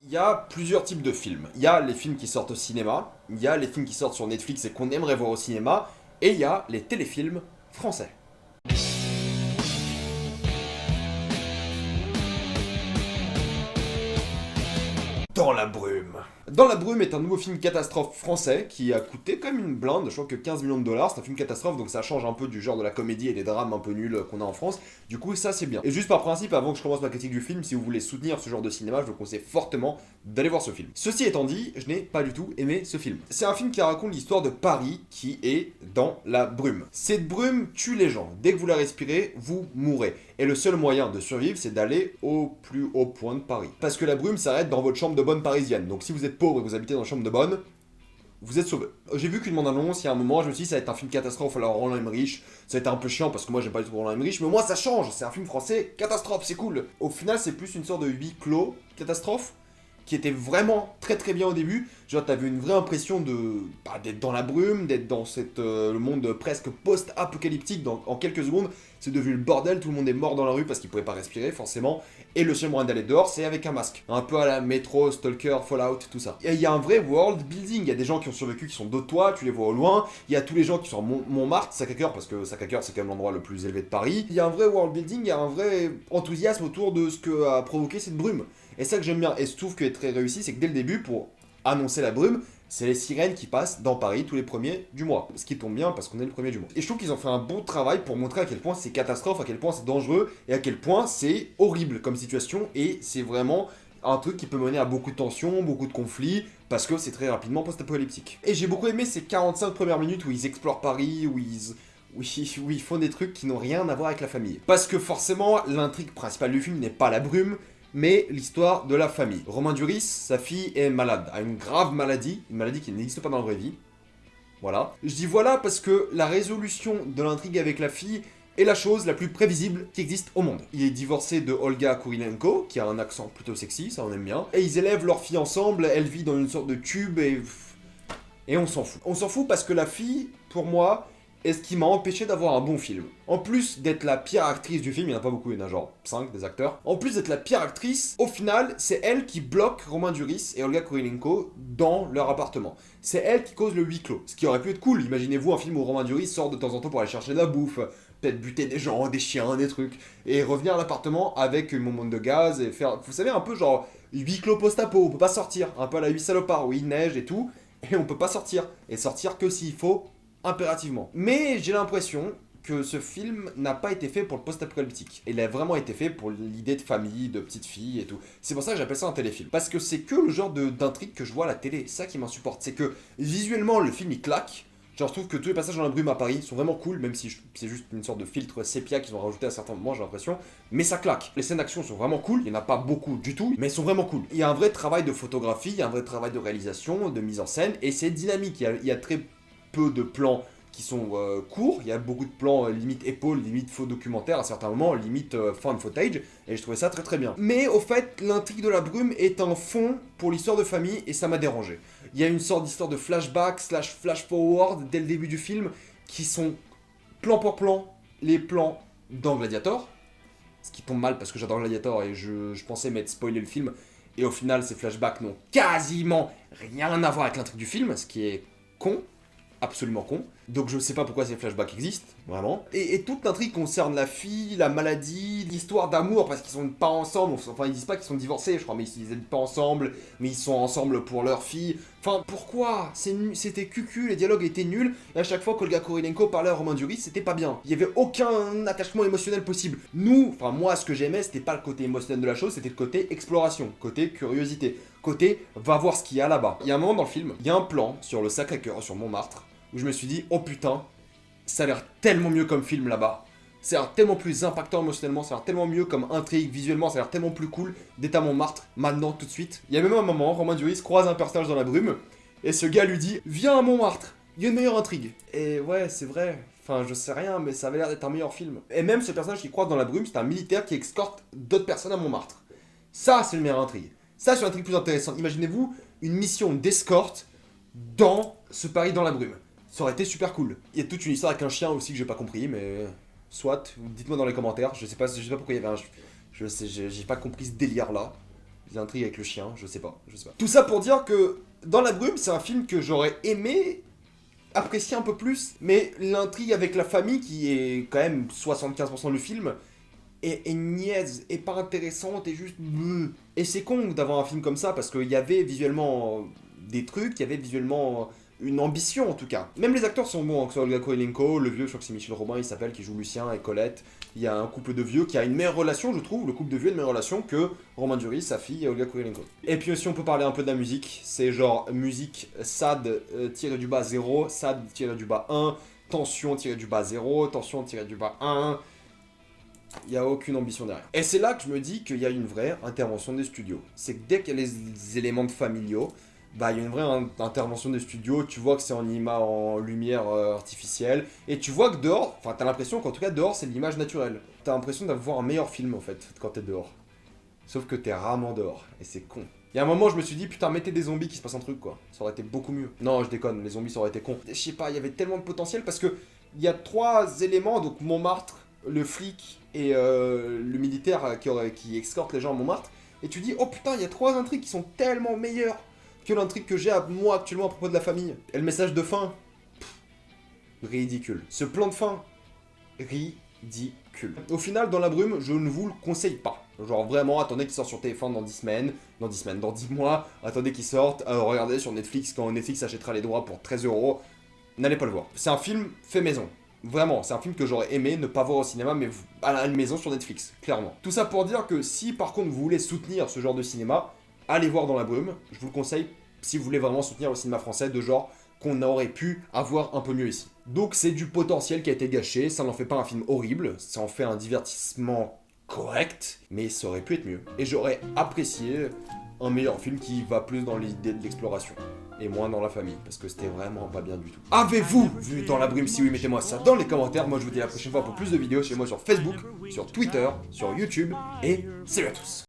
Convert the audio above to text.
Il y a plusieurs types de films. Il y a les films qui sortent au cinéma, il y a les films qui sortent sur Netflix et qu'on aimerait voir au cinéma, et il y a les téléfilms français. Dans la brume. Dans la brume est un nouveau film catastrophe français qui a coûté quand même une blinde, je crois que 15 millions de dollars. C'est un film catastrophe, donc ça change un peu du genre de la comédie et des drames un peu nuls qu'on a en France. Du coup, ça c'est bien. Et juste par principe, avant que je commence ma critique du film, si vous voulez soutenir ce genre de cinéma, je vous conseille fortement d'aller voir ce film. Ceci étant dit, je n'ai pas du tout aimé ce film. C'est un film qui raconte l'histoire de Paris qui est dans la brume. Cette brume tue les gens. Dès que vous la respirez, vous mourrez. Et le seul moyen de survivre, c'est d'aller au plus haut point de Paris. Parce que la brume s'arrête dans votre chambre de bonne parisienne. Donc si vous êtes pauvre et que vous habitez dans une chambre de bonne, vous êtes sauvé. J'ai vu qu'une bande-annonce, il y a un moment, je me suis dit ça va être un film catastrophe, alors Roland Emmerich, ça va être un peu chiant parce que moi j'aime pas du tout Roland Emmerich, mais moi ça change, c'est un film français, catastrophe, c'est cool. Au final, c'est plus une sorte de huis clos catastrophe qui était vraiment très très bien au début. Genre, t'avais une vraie impression d'être dans la brume, d'être dans le monde presque post-apocalyptique en quelques secondes. C'est devenu le bordel, tout le monde est mort dans la rue parce qu'il pouvait pas respirer, forcément. Et le seul moyen d'aller dehors, c'est avec un masque. Un peu à la Metro, Stalker, Fallout, tout ça. Et il y a un vrai world building. Il y a des gens qui ont survécu, qui sont dos de toi, tu les vois au loin. Il y a tous les gens qui sont à Montmartre, Sacré-Cœur, parce que Sacré-Cœur, c'est quand même l'endroit le plus élevé de Paris. Il y a un vrai world building, il y a un vrai enthousiasme autour de ce que a provoqué cette brume. Et ça que j'aime bien, et je trouve qu'elle est très réussi, c'est que dès le début, pour annoncer la brume, c'est les sirènes qui passent dans Paris tous les premiers du mois. Ce qui tombe bien parce qu'on est le premier du mois. Et je trouve qu'ils ont fait un bon travail pour montrer à quel point c'est catastrophe, à quel point c'est dangereux, et à quel point c'est horrible comme situation, et c'est vraiment un truc qui peut mener à beaucoup de tensions, beaucoup de conflits, parce que c'est très rapidement post-apocalyptique. Et j'ai beaucoup aimé ces 45 premières minutes où ils explorent Paris, où ils font des trucs qui n'ont rien à voir avec la famille. Parce que forcément, l'intrigue principale du film n'est pas la brume, mais l'histoire de la famille. Romain Duris, sa fille est malade, a une grave maladie, une maladie qui n'existe pas dans la vraie vie. Voilà. Je dis voilà parce que la résolution de l'intrigue avec la fille est la chose la plus prévisible qui existe au monde. Il est divorcé de Olga Kurilenko, qui a un accent plutôt sexy, ça on aime bien, et ils élèvent leur fille ensemble, elle vit dans une sorte de tube et on s'en fout. On s'en fout parce que la fille, pour moi, est ce qui m'a empêché d'avoir un bon film. En plus d'être la pire actrice du film, il n'y en a pas beaucoup, il y en a genre 5 des acteurs. En plus d'être la pire actrice, au final, c'est elle qui bloque Romain Duris et Olga Kurilenko dans leur appartement. C'est elle qui cause le huis clos. Ce qui aurait pu être cool. Imaginez-vous un film où Romain Duris sort de temps en temps pour aller chercher de la bouffe, peut-être buter des gens, des chiens, des trucs, et revenir à l'appartement avec une bombe de gaz et faire, vous savez, un peu genre huis clos post-apo, on peut pas sortir, un peu à la 8 salopards où il neige et tout, et on peut pas sortir. Et sortir que s'il faut, impérativement. Mais j'ai l'impression que ce film n'a pas été fait pour le post-apocalyptique. Il a vraiment été fait pour l'idée de famille, de petite fille et tout. C'est pour ça que j'appelle ça un téléfilm. Parce que c'est que le genre d'intrigue que je vois à la télé. C'est ça qui m'insupporte. C'est que visuellement, le film il claque. Genre, je trouve que tous les passages dans la brume à Paris sont vraiment cool, même si c'est juste une sorte de filtre sépia qu'ils ont rajouté à certains moments, j'ai l'impression. Mais ça claque. Les scènes d'action sont vraiment cool, il n'y en a pas beaucoup du tout, mais elles sont vraiment cool. Il y a un vrai travail de photographie, il y a un vrai travail de réalisation, de mise en scène, et c'est dynamique. Il y a très peu de plans qui sont courts, il y a beaucoup de plans limite épaule, limite faux documentaire à certains moments, limite fan footage, et je trouvais ça très très bien. Mais au fait, l'intrigue de la brume est un fond pour l'histoire de famille, et ça m'a dérangé. Il y a une sorte d'histoire de flashback slash flash forward dès le début du film, qui sont plan pour plan, les plans dans Gladiator, ce qui tombe mal parce que j'adore Gladiator et je pensais m'être spoilé le film, et au final ces flashbacks n'ont quasiment rien à voir avec l'intrigue du film, ce qui est con, absolument con. Donc je sais pas pourquoi ces flashbacks existent, vraiment. Et toute l'intrigue concerne la fille, la maladie, l'histoire d'amour, parce qu'ils sont pas ensemble, enfin ils disent pas qu'ils sont divorcés, je crois, mais ils n'habitent pas ensemble, mais ils sont ensemble pour leur fille. Enfin, pourquoi? C'était cucu, les dialogues étaient nuls, et à chaque fois qu'Olga Kurilenko parlait à Romain Duris, c'était pas bien. Il y avait aucun attachement émotionnel possible. Enfin moi, ce que j'aimais, c'était pas le côté émotionnel de la chose, c'était le côté exploration, côté curiosité, côté va voir ce qu'il y a là-bas. Il y a un moment dans le film, il y a un plan sur le Sacré-Cœur, sur Montmartre, où je me suis dit, oh putain, ça a l'air tellement mieux comme film là-bas. Ça a l'air tellement plus impactant émotionnellement, ça a l'air tellement mieux comme intrigue, visuellement, ça a l'air tellement plus cool d'être à Montmartre, maintenant, tout de suite. Il y a même un moment, Romain Duris croise un personnage dans la brume, et ce gars lui dit, viens à Montmartre, il y a une meilleure intrigue. Et ouais, c'est vrai. Enfin, je sais rien, mais ça avait l'air d'être un meilleur film. Et même ce personnage qui croise dans la brume, c'est un militaire qui escorte d'autres personnes à Montmartre. Ça, c'est une meilleure intrigue. Ça, c'est une intrigue plus intéressante. Imaginez-vous une mission d'escorte dans ce Paris dans la brume. Ça aurait été super cool. Il y a toute une histoire avec un chien aussi que j'ai pas compris, mais soit, dites-moi dans les commentaires. Je sais pas pourquoi il y avait un. Je sais, j'ai pas compris ce délire là. L'intrigue avec le chien, je sais pas. Tout ça pour dire que Dans la brume, c'est un film que j'aurais aimé apprécier un peu plus, mais l'intrigue avec la famille, qui est quand même 75% du film, est niaise, et pas intéressante, et juste... Et c'est con d'avoir un film comme ça, parce qu'il y avait visuellement des trucs, il y avait visuellement une ambition en tout cas. Même les acteurs sont bons, que ce soit Olga Kurylenko, le vieux, je crois que c'est Michel Robin, il s'appelle, qui joue Lucien et Colette. Il y a un couple de vieux qui a une meilleure relation, je trouve, le couple de vieux a une meilleure relation que Romain Duris, sa fille et Olga Kurylenko. Et puis aussi on peut parler un peu de la musique, c'est genre musique sad tiré du bas 0, sad tiré du bas 1, tension tiré du bas 0, tension tiré du bas 1... Il n'y a aucune ambition derrière. Et c'est là que je me dis qu'il y a une vraie intervention des studios. C'est que dès qu'il y a les éléments de familiaux, bah il y a une vraie intervention des studios, tu vois que c'est en lumière artificielle, et tu vois que dehors, enfin t'as l'impression qu'en tout cas dehors c'est de l'image naturelle. T'as l'impression d'avoir un meilleur film en fait, quand t'es dehors. Sauf que t'es rarement dehors, et c'est con. Il y a un moment je me suis dit putain mettez des zombies qui se passe un truc quoi, ça aurait été beaucoup mieux. Non je déconne, les zombies ça aurait été con. Je sais pas, il y avait tellement de potentiel parce que il y a 3 éléments, donc Montmartre, le flic et le militaire qui escorte les gens à Montmartre, et tu dis oh putain il y a 3 intrigues qui sont tellement meilleures que l'intrigue que j'ai à moi actuellement à propos de la famille. Et le message de fin, ridicule. Ce plan de fin, ridicule. Au final, Dans la brume, je ne vous le conseille pas. Genre vraiment, attendez qu'il sorte sur TF1 dans 10 semaines, dans 10 mois, attendez qu'il sorte, regardez sur Netflix quand Netflix achètera les droits pour 13 €. N'allez pas le voir. C'est un film fait maison. Vraiment, c'est un film que j'aurais aimé ne pas voir au cinéma, mais à la maison sur Netflix, clairement. Tout ça pour dire que si par contre vous voulez soutenir ce genre de cinéma, allez voir Dans la brume, je vous le conseille si vous voulez vraiment soutenir le cinéma français de genre qu'on aurait pu avoir un peu mieux ici. Donc c'est du potentiel qui a été gâché, ça n'en fait pas un film horrible, ça en fait un divertissement correct, mais ça aurait pu être mieux. Et j'aurais apprécié un meilleur film qui va plus dans l'idée de l'exploration, et moins dans la famille, parce que c'était vraiment pas bien du tout. Avez-vous vu Dans la brume? Si oui, mettez-moi ça dans les commentaires, moi je vous dis à la prochaine fois pour plus de vidéos chez moi sur Facebook, sur Twitter, sur YouTube, et salut à tous.